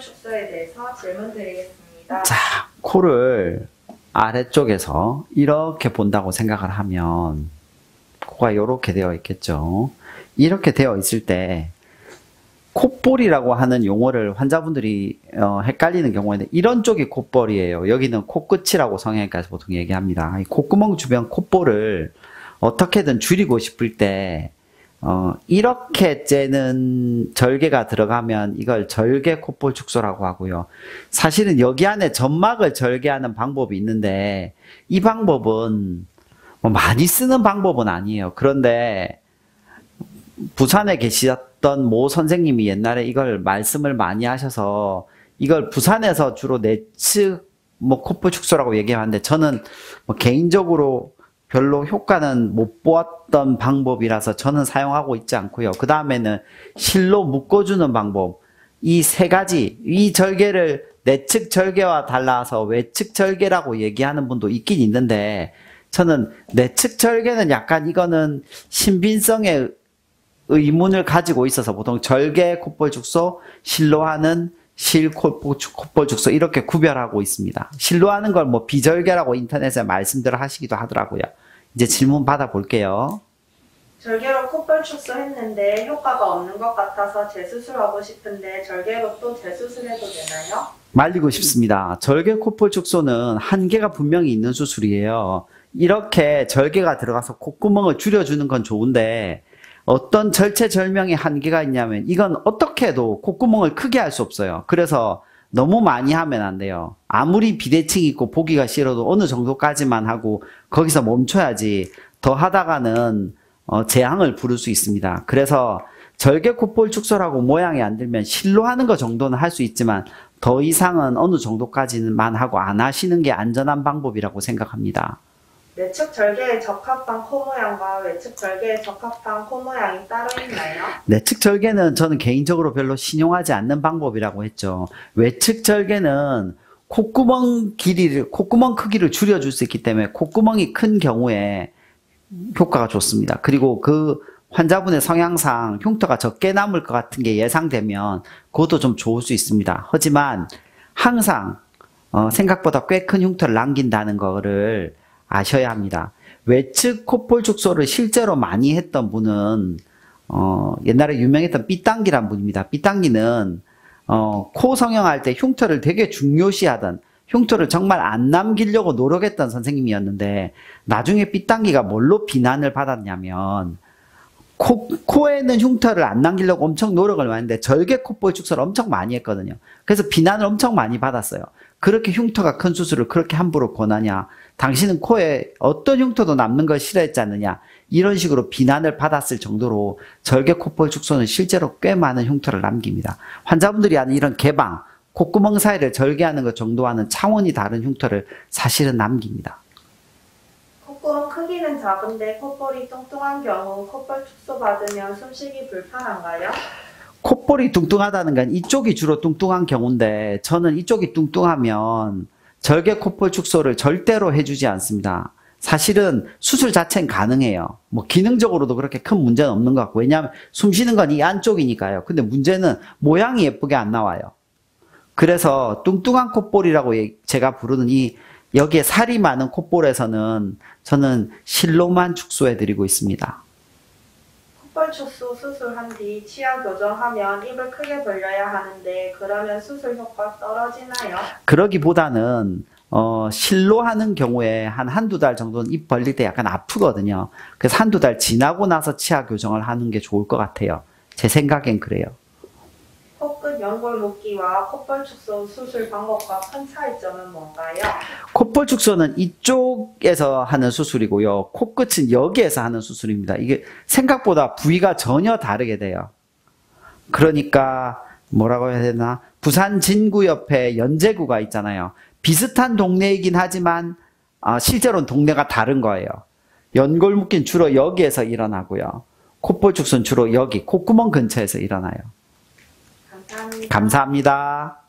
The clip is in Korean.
축소에 대해서 질문드리겠습니다. 자, 코를 아래쪽에서 이렇게 본다고 생각을 하면 코가 이렇게 되어 있겠죠. 이렇게 되어 있을 때 콧볼이라고 하는 용어를 환자분들이 헷갈리는 경우에는 이런 쪽이 콧볼이에요. 여기는 코끝이라고 성형외과에서 보통 얘기합니다. 이 콧구멍 주변 콧볼을 어떻게든 줄이고 싶을 때 이렇게 째는 절개가 들어가면 이걸 절개 콧볼 축소라고 하고요. 사실은 여기 안에 점막을 절개하는 방법이 있는데 이 방법은 뭐 많이 쓰는 방법은 아니에요. 그런데 부산에 계셨던 모 선생님이 옛날에 이걸 말씀을 많이 하셔서 이걸 부산에서 주로 내측 뭐 콧볼 축소라고 얘기하는데 저는 뭐 개인적으로 별로 효과는 못 보았던 방법이라서 저는 사용하고 있지 않고요. 그 다음에는 실로 묶어주는 방법, 이 세 가지, 이 절개를 내측 절개와 달라서 외측 절개라고 얘기하는 분도 있긴 있는데 저는 내측 절개는 약간 이거는 신빙성의 의문을 가지고 있어서 보통 절개 콧볼 축소, 실로 하는 실 콧볼 축소 이렇게 구별하고 있습니다. 실로 하는 걸 뭐 비절개라고 인터넷에 말씀들을 하시기도 하더라고요. 이제 질문 받아볼게요. 절개로 콧볼 축소했는데 효과가 없는 것 같아서 재수술하고 싶은데 절개로 또 재수술해도 되나요? 말리고 싶습니다. 절개 콧볼 축소는 한계가 분명히 있는 수술이에요. 이렇게 절개가 들어가서 콧구멍을 줄여주는 건 좋은데 어떤 절체절명의 한계가 있냐면 이건 어떻게 해도 콧구멍을 크게 할 수 없어요. 그래서 너무 많이 하면 안 돼요. 아무리 비대칭이 있고 보기가 싫어도 어느 정도까지만 하고 거기서 멈춰야지 더 하다가는 재앙을 부를 수 있습니다. 그래서 절개 콧볼 축소라고 모양이 안 들면 실로 하는 거 정도는 할 수 있지만 더 이상은 어느 정도까지만 하고 안 하시는 게 안전한 방법이라고 생각합니다. 내측 절개에 적합한 코 모양과 외측 절개에 적합한 코 모양이 따로 있나요? 내측 절개는 저는 개인적으로 별로 신용하지 않는 방법이라고 했죠. 외측 절개는 콧구멍 크기를 줄여줄 수 있기 때문에 콧구멍이 큰 경우에 효과가 좋습니다. 그리고 그 환자분의 성향상 흉터가 적게 남을 것 같은 게 예상되면 그것도 좀 좋을 수 있습니다. 하지만 항상 생각보다 꽤 큰 흉터를 남긴다는 거를 아셔야 합니다. 외측 콧볼 축소를 실제로 많이 했던 분은 옛날에 유명했던 삐땅기란 분입니다. 삐땅기는 코 성형할 때 흉터를 되게 중요시하던 흉터를 정말 안 남기려고 노력했던 선생님이었는데 나중에 삐땅기가 뭘로 비난을 받았냐면 코에는 흉터를 안 남기려고 엄청 노력을 많이 했는데 절개 콧볼 축소를 엄청 많이 했거든요. 그래서 비난을 엄청 많이 받았어요. 그렇게 흉터가 큰 수술을 그렇게 함부로 권하냐? 당신은 코에 어떤 흉터도 남는 걸 싫어했지 않느냐? 이런 식으로 비난을 받았을 정도로 절개 콧볼 축소는 실제로 꽤 많은 흉터를 남깁니다. 환자분들이 하는 이런 개방, 콧구멍 사이를 절개하는 것 정도와는 차원이 다른 흉터를 사실은 남깁니다. 콧구멍 크기는 작은데 콧볼이 뚱뚱한 경우 콧볼 축소 받으면 숨쉬기 불편한가요? 콧볼이 뚱뚱하다는 건 이쪽이 주로 뚱뚱한 경우인데 저는 이쪽이 뚱뚱하면 절개 콧볼 축소를 절대로 해주지 않습니다. 사실은 수술 자체는 가능해요. 뭐 기능적으로도 그렇게 큰 문제는 없는 것 같고 왜냐하면 숨 쉬는 건 이 안쪽이니까요. 근데 문제는 모양이 예쁘게 안 나와요. 그래서 뚱뚱한 콧볼이라고 제가 부르는 여기에 살이 많은 콧볼에서는 저는 실로만 축소해드리고 있습니다. 콧볼 축소 수술한 뒤 치아 교정하면 입을 크게 벌려야 하는데 그러면 수술 효과 떨어지나요? 그러기보다는 실로 하는 경우에 한두 달 정도는 입 벌릴 때 약간 아프거든요. 그래서 한두 달 지나고 나서 치아 교정을 하는 게 좋을 것 같아요. 제 생각엔 그래요. 코끝 연골 묶기와 콧볼 축소 수술 방법과 큰 차이점은 뭔가요? 콧볼 축소는 이쪽에서 하는 수술이고요. 코끝은 여기에서 하는 수술입니다. 이게 생각보다 부위가 전혀 다르게 돼요. 그러니까 뭐라고 해야 되나? 부산 진구 옆에 연제구가 있잖아요. 비슷한 동네이긴 하지만 실제로는 동네가 다른 거예요. 연골 묶기는 주로 여기에서 일어나고요. 콧볼 축소는 주로 여기 콧구멍 근처에서 일어나요. 감사합니다. 감사합니다.